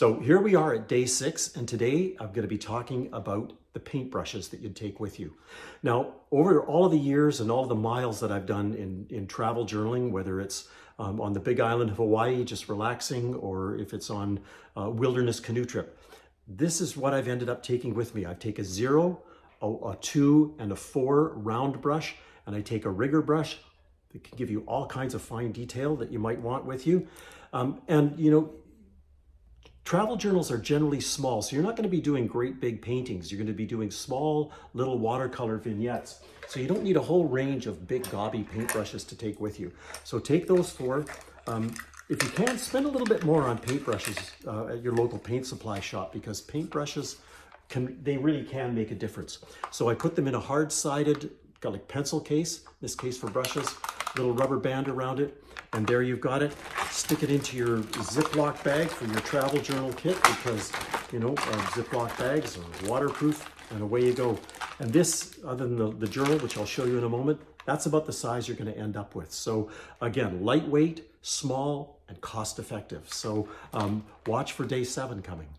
So here we are at day 6, and today I'm going to be talking about the paintbrushes that you'd take with you. Now, over all of the years and all of the miles that I've done in travel journaling, whether it's on the big island of Hawaii, just relaxing, or if it's on a wilderness canoe trip, this is what I've ended up taking with me. I take a 0, a 2, and a 4 round brush, and I take a rigger brush that can give you all kinds of fine detail that you might want with you. Travel journals are generally small, so you're not going to be doing great big paintings. You're going to be doing small little watercolor vignettes. So you don't need a whole range of big gaudy paintbrushes to take with you. So take those 4. If you can, spend a little bit more on paintbrushes at your local paint supply shop, because paintbrushes they really can make a difference. So I put them in a hard-sided, got like pencil case, in this case for brushes, little rubber band around it, and there you've got it. Stick it into your Ziploc bag for your travel journal kit, because Ziploc bags are waterproof, and away you go. And this, other than the journal, which I'll show you in a moment, that's about the size you're going to end up with. So again, lightweight, small, and cost effective. So watch for day 7 coming.